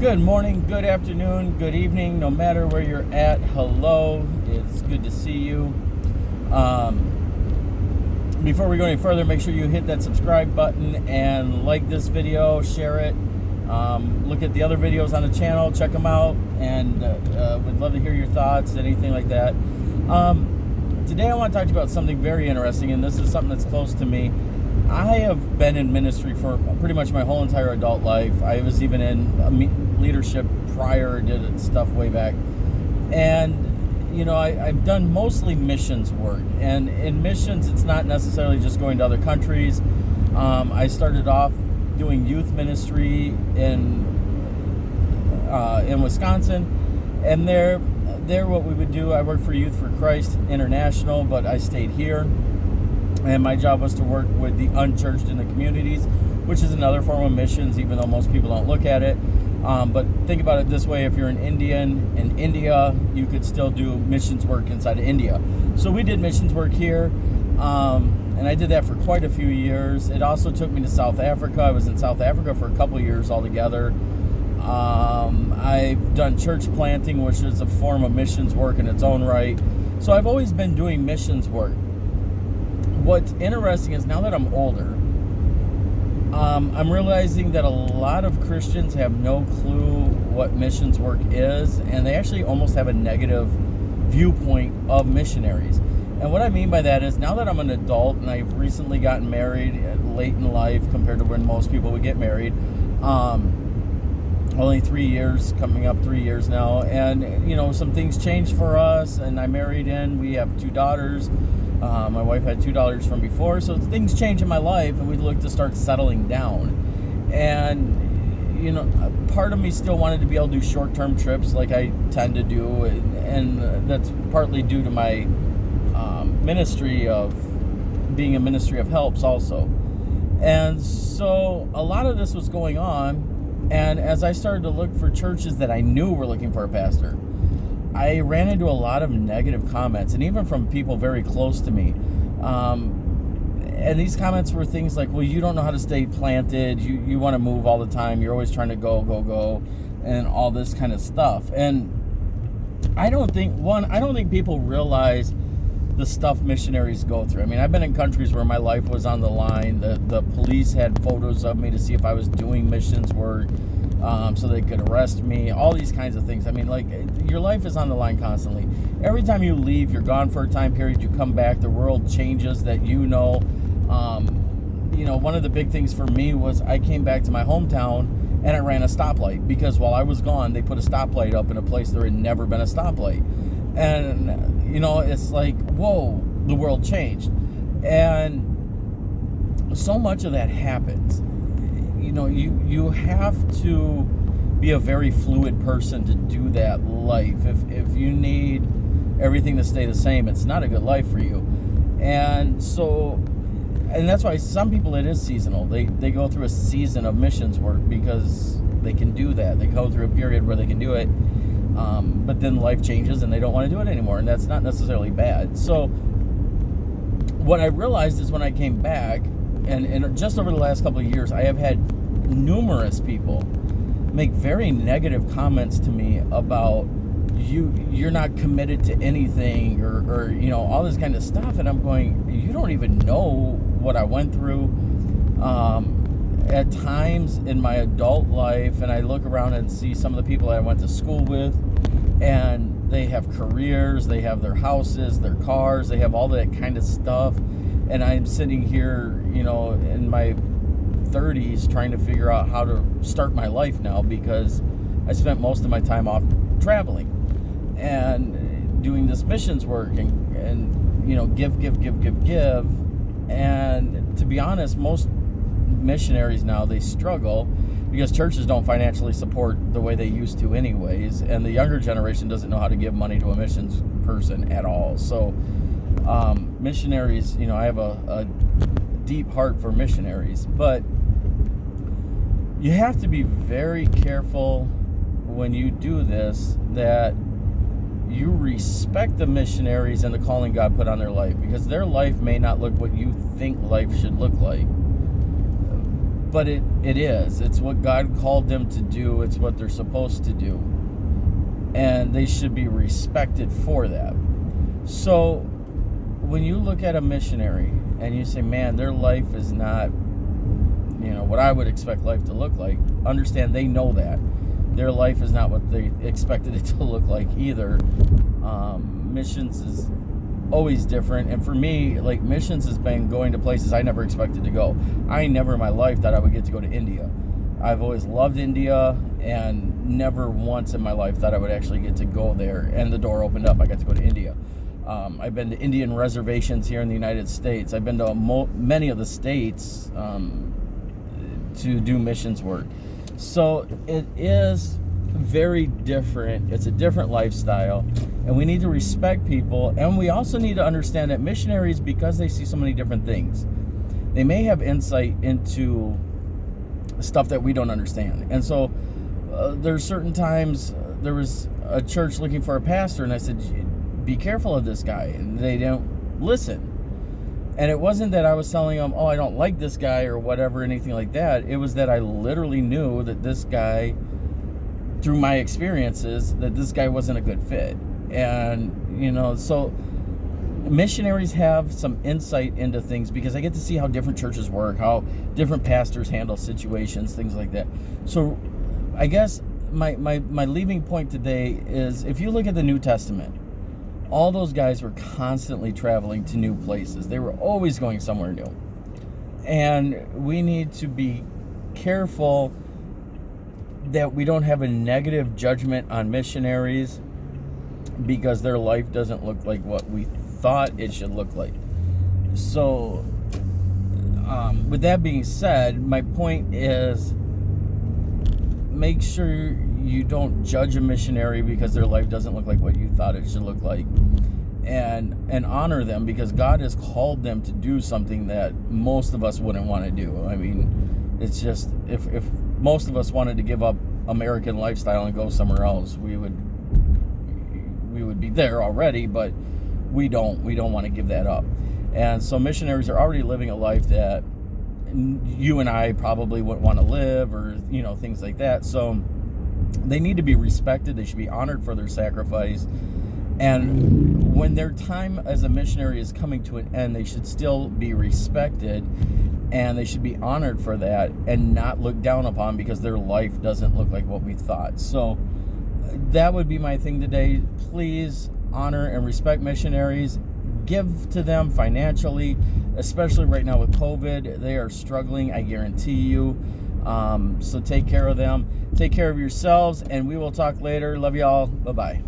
Good morning, good afternoon, good evening, no matter where you're at. Hello, it's good to see you. Before we go any further, make sure you hit that subscribe button and like this video, share it. Look at the other videos on the channel, check them out, and would love to hear your thoughts, anything like that. Today I want to talk to you about something very interesting, and this is something that's close to me. I have been in ministry for pretty much my whole entire adult life. I was even in leadership prior, did stuff way back. And, you know, I've done mostly missions work. And in missions, it's not necessarily just going to other countries. I started off doing youth ministry in Wisconsin. And there what we would do, I worked for Youth for Christ International, but I stayed here. And my job was to work with the unchurched in the communities, which is another form of missions, even though most people don't look at it. But think about it this way: if you're an Indian in India, you could still do missions work inside of India. So we did missions work here, and I did that for quite a few years. It also took me to South Africa. I was in South Africa for a couple of years altogether. I've done church planting, which is a form of missions work in its own right. So I've always been doing missions work. What's interesting is now that I'm older, I'm realizing that a lot of Christians have no clue what missions work is, and they actually almost have a negative viewpoint of missionaries. And what I mean by that is, now that I'm an adult and I've recently gotten married late in life compared to when most people would get married, only 3 years, coming up 3 years now, and you know, some things changed for us, and I married in. We have 2 daughters. My wife had 2 daughters from before, so things change in my life, and we look to start settling down. And you know, part of me still wanted to be able to do short-term trips like I tend to do, and that's partly due to my ministry of being a ministry of helps also. And so a lot of this was going on, and as I started to look for churches that I knew were looking for a pastor, I ran into a lot of negative comments, and even from people very close to me. And these comments were things like, well, you don't know how to stay planted. You want to move all the time. You're always trying to go, and all this kind of stuff. And I don't think people realize the stuff missionaries go through. I mean, I've been in countries where my life was on the line. The police had photos of me to see if I was doing missions work. So they could arrest me, all these kinds of things. I mean, like, your life is on the line constantly. Every time you leave, you're gone for a time period, you come back, the world changes that you know. You know, one of the big things for me was I came back to my hometown and I ran a stoplight, because while I was gone, they put a stoplight up in a place there had never been a stoplight. And, you know, it's like, whoa, the world changed. And so much of that happens. You know, you have to be a very fluid person to do that life. If you need everything to stay the same, it's not a good life for you. And so, and that's why some people, it is seasonal. They go through a season of missions work because they can do that. They go through a period where they can do it, but then life changes and they don't want to do it anymore, and that's not necessarily bad. So what I realized is when I came back, and just over the last couple of years, I have had numerous people make very negative comments to me about you're not committed to anything, or you know, all this kind of stuff. And I'm going, you don't even know what I went through at times in my adult life. And I look around and see some of the people I went to school with, and they have careers, they have their houses, their cars, they have all that kind of stuff. And I'm sitting here, you know, in my 30s trying to figure out how to start my life now, because I spent most of my time off traveling and doing this missions work and you know, give. And to be honest, most missionaries now, they struggle because churches don't financially support the way they used to anyways, and the younger generation doesn't know how to give money to a missions person at all. So missionaries, you know, I have a deep heart for missionaries, but you have to be very careful when you do this that you respect the missionaries and the calling God put on their life, because their life may not look what you think life should look like. but it is. It's what God called them to do. It's what they're supposed to do. And they should be respected for that. So when you look at a missionary and you say, man, their life is not, what I would expect life to look like, understand they know that. Their life is not what they expected it to look like either. Missions is always different. And for me, like, missions has been going to places I never expected to go. I never in my life thought I would get to go to India. I've always loved India and never once in my life thought I would actually get to go there. And the door opened up. I got to go to India. I've been to Indian reservations here in the United States. I've been to many of the states to do missions work. So it is very different. It's a different lifestyle, and we need to respect people. And we also need to understand that missionaries, because they see so many different things, they may have insight into stuff that we don't understand. And so there's certain times, there was a church looking for a pastor, and I said, be careful of this guy, and they don't listen. And it wasn't that I was telling them, I don't like this guy or whatever, anything like that. It was that I literally knew that this guy, through my experiences, that this guy wasn't a good fit. And, so missionaries have some insight into things, because I get to see how different churches work, how different pastors handle situations, things like that. So I guess my leaving point today is, if you look at the New Testament, all those guys were constantly traveling to new places. They were always going somewhere new. And we need to be careful that we don't have a negative judgment on missionaries because their life doesn't look like what we thought it should look like. So, with that being said, my point is, make sure you don't judge a missionary because their life doesn't look like what you thought it should look like, and honor them, because God has called them to do something that most of us wouldn't want to do. I mean, it's just, if most of us wanted to give up American lifestyle and go somewhere else, we would be there already, but we don't want to give that up. And so missionaries are already living a life that you and I probably wouldn't want to live, or things like that. So they need to be respected. They should be honored for their sacrifice. And when their time as a missionary is coming to an end, they should still be respected, and they should be honored for that, and not looked down upon because their life doesn't look like what we thought. So that would be my thing today. Please honor and respect missionaries. Give to them financially, especially right now with COVID. They are struggling, I guarantee you. So take care of them. Take care of yourselves, and we will talk later. Love you all. Bye-bye.